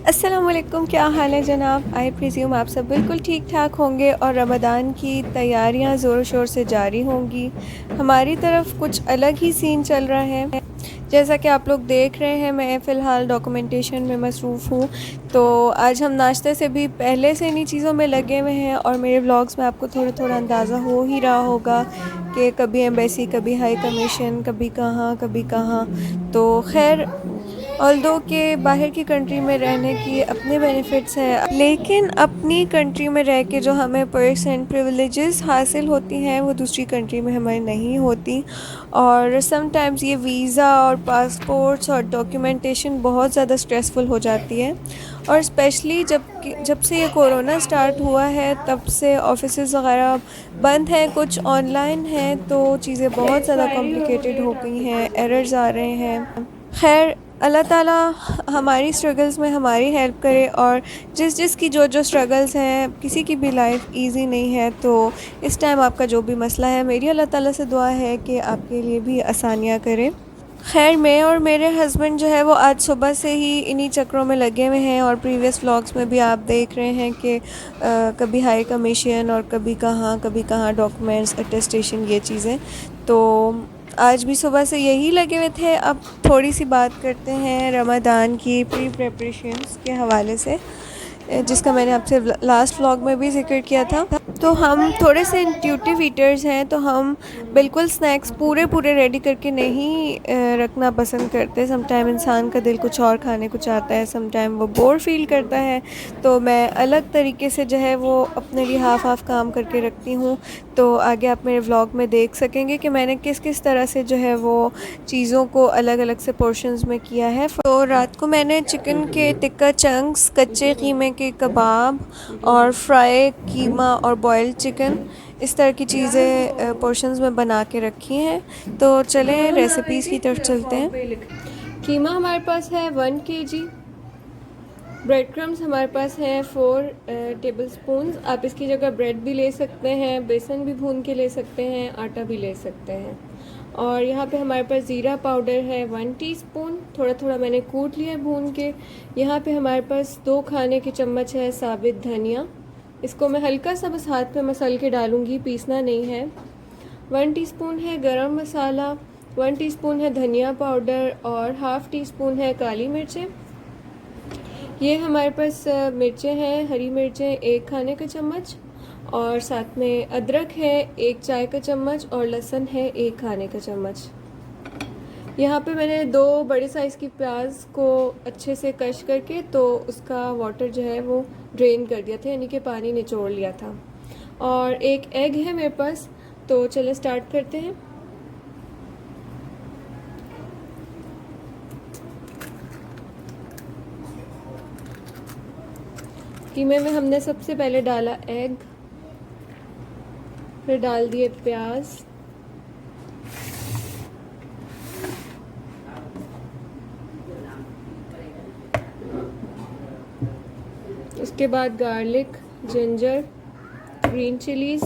अस्सलामुअलैकुम, क्या हाल है जनाब। आई प्रिज्यूम आप सब बिल्कुल ठीक ठाक होंगे और रमज़ान की तैयारियां ज़ोर शोर से जारी होंगी। हमारी तरफ कुछ अलग ही सीन चल रहा है। जैसा कि आप लोग देख रहे हैं, मैं फ़िलहाल डॉक्यूमेंटेशन में मसरूफ़ हूँ। तो आज हम नाश्ते से भी पहले से इन्हीं चीज़ों में लगे हुए हैं और मेरे व्लॉग्स में आपको थोड़ा थोड़ा अंदाज़ा हो ही रहा होगा कि कभी एम्बेसी, कभी हाई कमीशन, कभी कहाँ। तो खैर, ऑल्दो के बाहर की कंट्री में रहने की अपने बेनिफिट्स हैं, लेकिन अपनी कंट्री में रह के जो हमें पर्क्स एंड प्रिविलेजेस हासिल होती हैं वो दूसरी कंट्री में हमें नहीं होती। और समटाइम्स ये वीज़ा और पासपोर्ट्स और डॉक्यूमेंटेशन बहुत ज़्यादा स्ट्रेसफुल हो जाती है। और स्पेशली जब से ये कोरोना स्टार्ट हुआ है तब से ऑफिसेज़ वगैरह बंद हैं, कुछ ऑनलाइन हैं, तो चीज़ें बहुत ज़्यादा कॉम्प्लिकेटेड हो गई हैं, एरर्स आ रहे हैं। खैर, अल्लाह ताला हमारी स्ट्रगल्स में हमारी हेल्प करे। और जिस की जो स्ट्रगल्स हैं, किसी की भी लाइफ इजी नहीं है। तो इस टाइम आपका जो भी मसला है, मेरी अल्लाह ताला से दुआ है कि आपके लिए भी आसानियाँ करे। खैर, मैं और मेरे हस्बैंड जो है वो आज सुबह से ही इन्हीं चक्रों में लगे हुए हैं और प्रीवियस व्लॉग्स में भी आप देख रहे हैं कि कभी हाई कमीशन और कभी कहाँ डॉक्यूमेंट्स अटेस्टेशन, ये चीज़ें। तो आज भी सुबह से यही लगे हुए थे। अब थोड़ी सी बात करते हैं रमज़ान की प्री प्रेपरेशंस के हवाले से, जिसका मैंने आपसे लास्ट व्लॉग में भी ज़िक्र किया था। तो हम थोड़े से इंट्यूटिव ईटर्स हैं, तो हम बिल्कुल स्नैक्स पूरे पूरे रेडी करके नहीं रखना पसंद करते। समटाइम इंसान का दिल कुछ और खाने को चाहता है, समटाइम वो बोर फील करता है। तो मैं अलग तरीके से जो है वो अपने लिए हाफ़ हाफ़ काम करके रखती हूँ। तो आगे आप मेरे व्लॉग में देख सकेंगे कि मैंने किस किस तरह से जो है वो चीज़ों को अलग अलग से पोर्शंस में किया है। तो रात को मैंने चिकन के टिक्का चंक्स, कच्चे कीमे के कबाब और फ्राई कीमा और बॉइल्ड चिकन, इस तरह की चीज़ें पोर्शंस में बना के रखी हैं। तो चलें रेसिपीज़ की तरफ चलते हैं। कीमा हमारे पास है 1 kg। ब्रेड क्रम्स हमारे पास हैं 4 टेबल स्पून। आप इसकी जगह ब्रेड भी ले सकते हैं, बेसन भी भून के ले सकते हैं, आटा भी ले सकते हैं। और यहाँ पे हमारे पास ज़ीरा पाउडर है 1 टीस्पून, थोड़ा थोड़ा मैंने कूट लिया है भून के। यहाँ पे हमारे पास 2 खाने के चम्मच है साबित धनिया। इसको मैं हल्का सा बस हाथ पे मसल के डालूँगी, पीसना नहीं है। 1 टीस्पून है गरम मसाला, 1 टीस्पून है धनिया पाउडर और हाफ़ टी स्पून है काली मिर्चें। ये हमारे पास मिर्चें हैं, हरी मिर्चें 1 खाने का चम्मच, और साथ में अदरक है 1 चाय का चम्मच, और लहसुन है 1 खाने का चम्मच। यहाँ पे मैंने 2 बड़े साइज़ की प्याज को अच्छे से कश करके तो उसका वाटर जो है वो ड्रेन कर दिया था, यानी कि पानी निचोड़ लिया था। और 1 एग है मेरे पास। तो चले स्टार्ट करते हैं। कीमे में हमने सबसे पहले डाला एग, फिर डाल दिए प्याज, उसके बाद गार्लिक, जिंजर, ग्रीन चिलीज,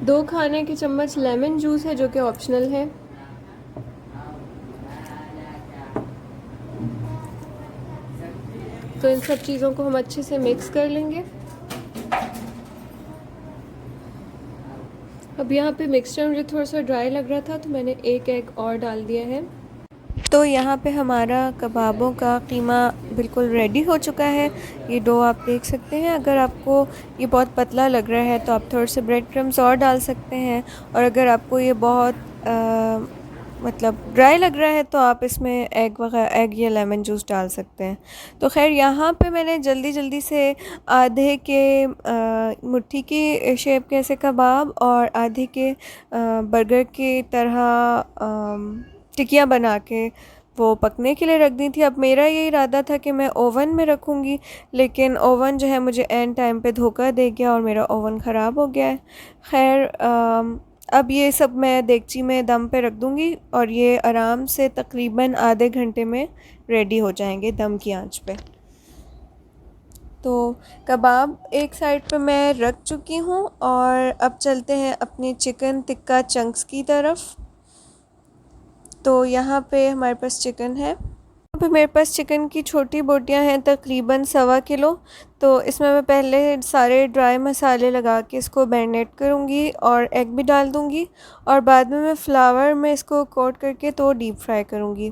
दो खाने के चम्मच लेमन जूस है जो कि ऑप्शनल है। तो इन सब चीज़ों को हम अच्छे से मिक्स कर लेंगे। अब यहाँ पे मिक्सचर मुझे थोड़ा सा ड्राई लग रहा था तो मैंने 1 एग और डाल दिया है। तो यहाँ पे हमारा कबाबों का कीमा बिल्कुल रेडी हो चुका है। ये डो आप देख सकते हैं। अगर आपको ये बहुत पतला लग रहा है तो आप थोड़े से ब्रेड क्रम्स और डाल सकते हैं, और अगर आपको ये बहुत मतलब ड्राई लग रहा है तो आप इसमें एग या लेमन जूस डाल सकते हैं। तो खैर, यहाँ पे मैंने जल्दी जल्दी से आधे के मुट्ठी की शेप के ऐसे कबाब और आधे के बर्गर की तरह टिक्कियाँ बना के वो पकने के लिए रख दी थी। अब मेरा ये इरादा था कि मैं ओवन में रखूँगी, लेकिन ओवन जो है मुझे एंड टाइम पे धोखा दे गया और मेरा ओवन ख़राब हो गया है। खैर, अब ये सब मैं देगची में दम पे रख दूँगी और ये आराम से तकरीबन आधे घंटे में रेडी हो जाएंगे दम की आंच पे। तो कबाब एक साइड पे मैं रख चुकी हूँ और अब चलते हैं अपनी चिकन टिक्का चंक्स की तरफ। तो यहाँ पे हमारे पास चिकन है। यहाँ पे मेरे पास चिकन की छोटी बोटियाँ हैं तकरीबन 1.25 किलो। तो इसमें मैं पहले सारे ड्राई मसाले लगा के इसको मैरिनेट करूँगी और एग भी डाल दूँगी और बाद में मैं फ्लावर में इसको कोट करके तो डीप फ्राई करूँगी।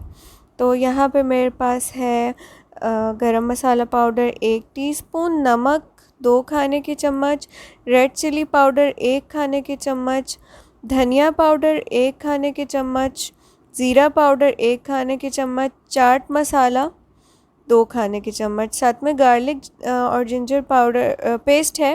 तो यहाँ पे मेरे पास है गरम मसाला पाउडर 1 टीस्पून, नमक 2 खाने के चम्मच, रेड चिली पाउडर 1 खाने के चम्मच, धनिया पाउडर 1 खाने के चम्मच, ज़ीरा पाउडर 1 खाने के चम्मच, चाट मसाला 2 खाने के चम्मच, साथ में गार्लिक और जिंजर पाउडर पेस्ट है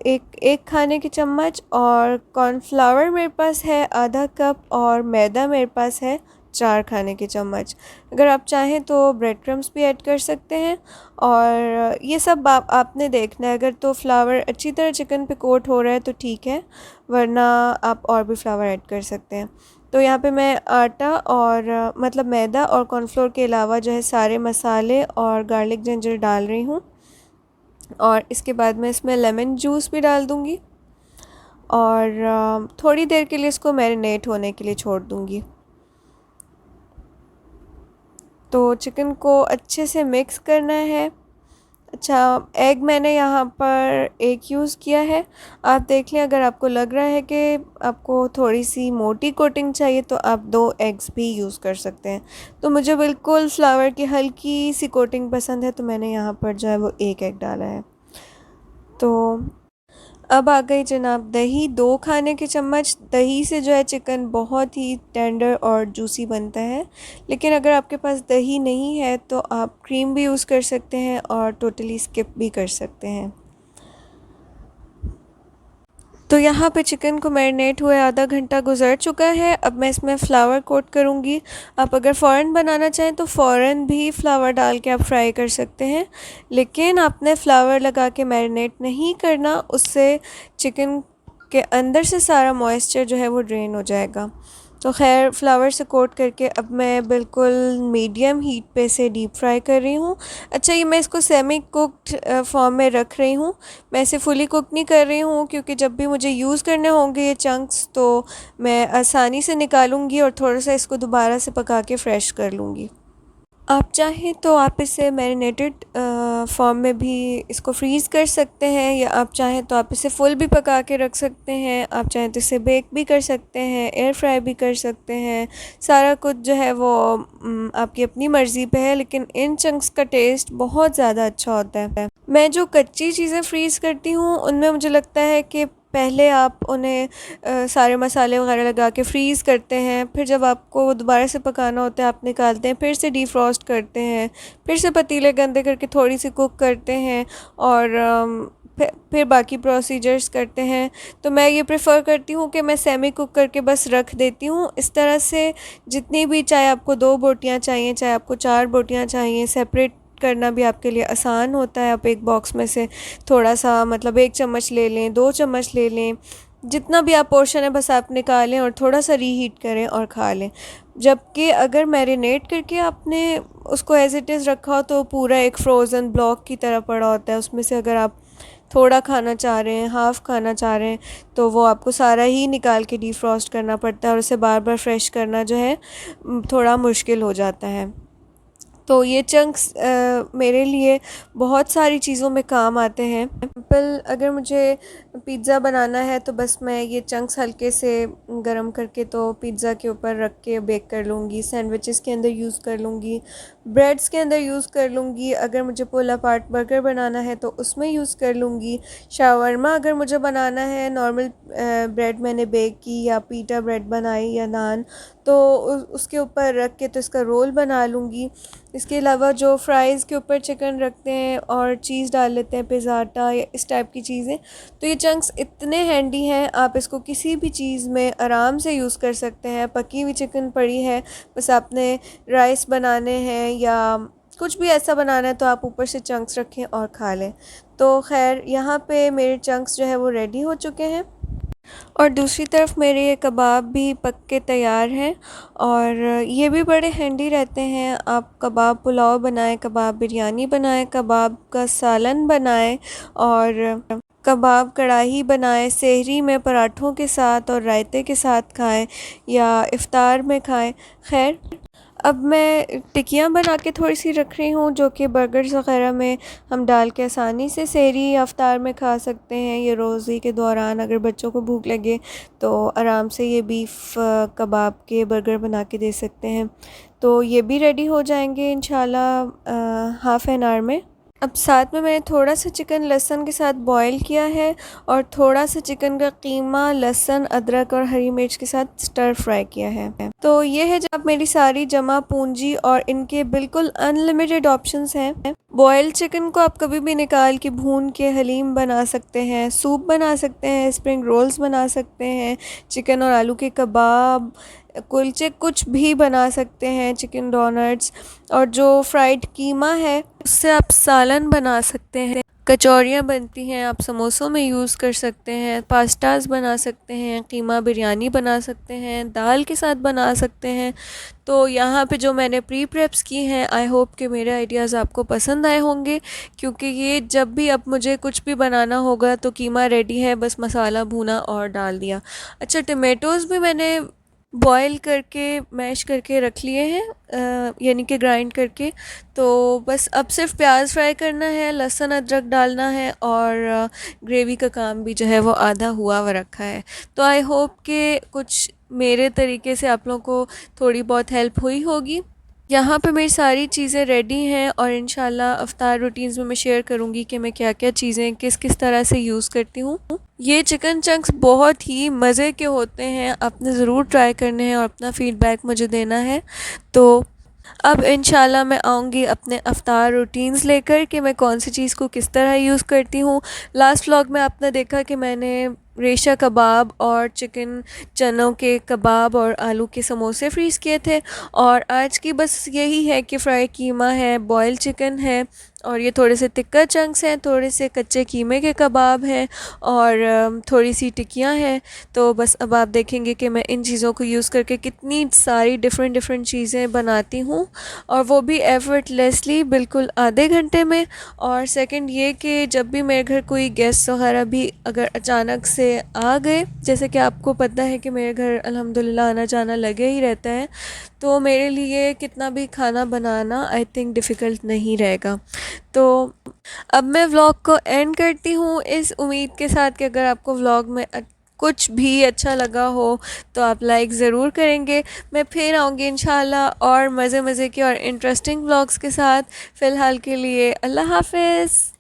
एक खाने के चम्मच, और कॉर्नफ्लावर मेरे पास है आधा कप, और मैदा मेरे पास है 4 खाने के चम्मच। अगर आप चाहें तो ब्रेड क्रम्स भी ऐड कर सकते हैं। और ये सब आपने देखना है, अगर तो फ्लावर अच्छी तरह चिकन पे कोट हो रहा है तो ठीक है, वरना आप और भी फ्लावर ऐड कर सकते हैं। तो यहाँ पे मैं आटा और मतलब मैदा और कॉर्नफ्लोर के अलावा जो है सारे मसाले और गार्लिक जिंजर डाल रही हूँ, और इसके बाद मैं इसमें लेमन जूस भी डाल दूँगी और थोड़ी देर के लिए इसको मैरिनेट होने के लिए छोड़ दूँगी। तो चिकन को अच्छे से मिक्स करना है। अच्छा, एग मैंने यहाँ पर एक यूज़ किया है। आप देख लें, अगर आपको लग रहा है कि आपको थोड़ी सी मोटी कोटिंग चाहिए तो आप 2 एग्स भी यूज़ कर सकते हैं। तो मुझे बिल्कुल फ्लावर की हल्की सी कोटिंग पसंद है, तो मैंने यहाँ पर जो है वो 1 एग डाला है। तो अब आ गई जनाब दही, 2 खाने के चम्मच। दही से जो है चिकन बहुत ही टेंडर और जूसी बनता है। लेकिन अगर आपके पास दही नहीं है तो आप क्रीम भी यूज़ कर सकते हैं और टोटली स्किप भी कर सकते हैं। तो यहाँ पे चिकन को मैरिनेट हुए आधा घंटा गुजर चुका है। अब मैं इसमें फ़्लावर कोट करूँगी। आप अगर फ़ौरन बनाना चाहें तो फ़ौरन भी फ़्लावर डाल के आप फ्राई कर सकते हैं, लेकिन आपने फ़्लावर लगा के मैरिनेट नहीं करना, उससे चिकन के अंदर से सारा मॉइस्चर जो है वो ड्रेन हो जाएगा। तो खैर, फ्लावर से कोट करके अब मैं बिल्कुल मीडियम हीट पे से डीप फ्राई कर रही हूँ। अच्छा, ये मैं इसको सेमी कुक्ड फॉर्म में रख रही हूँ, मैं इसे फुली कुक नहीं कर रही हूँ, क्योंकि जब भी मुझे यूज़ करने होंगे ये चंक्स तो मैं आसानी से निकालूंगी और थोड़ा सा इसको दोबारा से पका के फ़्रेश कर लूँगी। आप चाहें तो आप इसे मैरिनेटेड फॉर्म में भी इसको फ्रीज़ कर सकते हैं, या आप चाहें तो आप इसे फुल भी पका के रख सकते हैं। आप चाहें तो इसे बेक भी कर सकते हैं, एयर फ्राई भी कर सकते हैं। सारा कुछ जो है वो आपकी अपनी मर्ज़ी पे है, लेकिन इन चंक्स का टेस्ट बहुत ज़्यादा अच्छा होता है। मैं जो कच्ची चीज़ें फ्रीज़ करती हूँ उनमें मुझे लगता है कि पहले आप उन्हें सारे मसाले वगैरह लगा के फ्रीज़ करते हैं, फिर जब आपको दोबारा से पकाना होता है आप निकालते हैं, फिर से डीफ्रॉस्ट करते हैं, फिर से पतीले गंदे करके थोड़ी सी कुक करते हैं, और फिर बाकी प्रोसीजर्स करते हैं। तो मैं ये प्रेफर करती हूँ कि मैं सेमी कुक करके बस रख देती हूँ। इस तरह से जितनी भी, चाहे आपको 2 बोटियाँ चाहिए, चाहे आपको 4 बोटियाँ चाहिए, सेपरेट करना भी आपके लिए आसान होता है। आप एक बॉक्स में से थोड़ा सा, मतलब 1 चम्मच ले लें, 2 चम्मच ले लें, जितना भी आप पोर्शन है बस आप निकालें और थोड़ा सा रीहीट करें और खा लें। जबकि अगर मैरिनेट करके आपने उसको एज़ इट इज़ रखा हो तो पूरा एक फ्रोज़न ब्लॉक की तरह पड़ा होता है। उसमें से अगर आप थोड़ा खाना चाह रहे हैं, हाफ़ खाना चाह रहे हैं, तो वो आपको सारा ही निकाल के डीफ्रॉस्ट करना पड़ता है, और उसे बार बार फ्रेश करना जो है थोड़ा मुश्किल हो जाता है। तो ये चंक्स मेरे लिए बहुत सारी चीज़ों में काम आते हैं। एग्जाम्पल, अगर मुझे पिज़्ज़ा बनाना है तो बस मैं ये चंक्स हल्के से गरम करके तो पिज़्ज़ा के ऊपर रख के बेक कर लूँगी, सैंडविचेस के अंदर यूज़ कर लूँगी, ब्रेड्स के अंदर यूज़ कर लूँगी। अगर मुझे पुल अपार्ट बर्गर बनाना है तो उसमें यूज़ कर लूँगी। शावरमा अगर मुझे बनाना है, नॉर्मल ब्रेड मैंने बेक की या पीटा ब्रेड बनाई या नान, तो उसके ऊपर रख के तो इसका रोल बना लूँगी। इसके अलावा जो फ्राइज़ के ऊपर चिकन रखते हैं और चीज़ डाल लेते हैं, पिज़्ज़ाटा या इस टाइप की चीज़ें, तो ये चंक्स इतने हैंडी हैं, आप इसको किसी भी चीज़ में आराम से यूज़ कर सकते हैं। पकी हुई चिकन पड़ी है, बस आपने राइस बनाने हैं या कुछ भी ऐसा बनाना है तो आप ऊपर से चंक्स रखें और खा लें। तो खैर, यहाँ पे मेरे चंक्स जो है वो रेडी हो चुके हैं। और दूसरी तरफ मेरे ये कबाब भी पक के तैयार हैं। और ये भी बड़े हैंडी रहते हैं। आप कबाब पुलाव बनाएं, कबाब बिरयानी बनाएं, कबाब का सालन बनाएं और कबाब कढ़ाई बनाएं, सहरी में पराठों के साथ और रायते के साथ खाएं या इफ़्तार में खाएं। खैर, अब मैं टिक्कियाँ बना के थोड़ी सी रख रही हूँ, जो कि बर्गर्स वग़ैरह में हम डाल के आसानी से सहरी या इफ़्तार में खा सकते हैं। ये रोज़ी के दौरान अगर बच्चों को भूख लगे तो आराम से ये बीफ़ कबाब के बर्गर बना के दे सकते हैं। तो ये भी रेडी हो जाएंगे इंशाल्लाह हाफ़ एन आवर में। अब साथ में मैंने थोड़ा सा चिकन लहसुन के साथ बॉईल किया है और थोड़ा सा चिकन का कीमा लहसुन अदरक और हरी मिर्च के साथ स्टर फ्राई किया है। तो ये है जब मेरी सारी जमा पूंजी और इनके बिल्कुल अनलिमिटेड ऑप्शंस हैं। बॉयल चिकन को आप कभी भी निकाल के भून के हलीम बना सकते हैं, सूप बना सकते हैं, स्प्रिंग रोल्स बना सकते हैं, चिकन और आलू के कबाब, कुलचे, कुछ भी बना सकते हैं, चिकन डोनट्स। और जो फ्राइड कीमा है उससे आप सालन बना सकते हैं, कचौरियाँ बनती हैं, आप समोसों में यूज़ कर सकते हैं, पास्ताज बना सकते हैं, कीमा बिरयानी बना सकते हैं, दाल के साथ बना सकते हैं। तो यहाँ पे जो मैंने प्री प्रेप्स की हैं, आई होप कि मेरे आइडियाज़ आपको पसंद आए होंगे, क्योंकि ये जब भी अब मुझे कुछ भी बनाना होगा तो कीमा रेडी है, बस मसाला भूना और डाल दिया। अच्छा, टमेटोज़ भी मैंने बॉयल करके मैश करके रख लिए हैं, यानी कि ग्राइंड करके। तो बस अब सिर्फ प्याज फ्राई करना है, लहसुन अदरक डालना है और ग्रेवी का काम भी जो है वो आधा हुआ हुआ रखा है। तो आई होप कि कुछ मेरे तरीके से आप लोगों को थोड़ी बहुत हेल्प हुई होगी। यहाँ पे मेरी सारी चीज़ें रेडी हैं और इंशाल्लाह अफ्तार रूटीन्स में मैं शेयर करूँगी कि मैं क्या क्या चीज़ें किस किस तरह से यूज़ करती हूँ। ये चिकन चंक्स बहुत ही मज़े के होते हैं, आपने ज़रूर ट्राई करने हैं और अपना फ़ीडबैक मुझे देना है। तो अब इंशाल्लाह मैं आऊँगी अपने अफ्तार रूटीन्स लेकर कि मैं कौन सी चीज़ को किस तरह यूज़ करती हूँ। लास्ट व्लॉग में आपने देखा कि मैंने रेशा कबाब और चिकन चनों के कबाब और आलू के समोसे फ्रीज़ किए थे, और आज की बस यही है कि फ्राई कीमा है, बॉयल चिकन है और ये थोड़े से तिक्का चंक्स हैं, थोड़े से कच्चे कीमे के कबाब हैं और थोड़ी सी टिक्कियाँ हैं। तो बस अब आप देखेंगे कि मैं इन चीज़ों को यूज़ करके कितनी सारी डिफ़रेंट डिफ़रेंट चीज़ें बनाती हूँ, और वो भी एफ़र्टलेसली, बिल्कुल आधे घंटे में। और सेकंड ये कि जब भी मेरे घर कोई गेस्ट वगैरह भी अगर अचानक से आ गए, जैसे कि आपको पता है कि मेरे घर अल्हम्दुलिल्लाह आना जाना लगे ही रहता है, तो मेरे लिए कितना भी खाना बनाना आई थिंक डिफ़िकल्ट नहीं रहेगा। तो अब मैं व्लॉग को एंड करती हूँ इस उम्मीद के साथ कि अगर आपको व्लॉग में कुछ भी अच्छा लगा हो तो आप लाइक ज़रूर करेंगे। मैं फिर आऊँगी इंशाल्लाह और मज़े मज़े के और इंटरेस्टिंग व्लॉग्स के साथ। फ़िलहाल के लिए अल्लाह हाफ़िज़।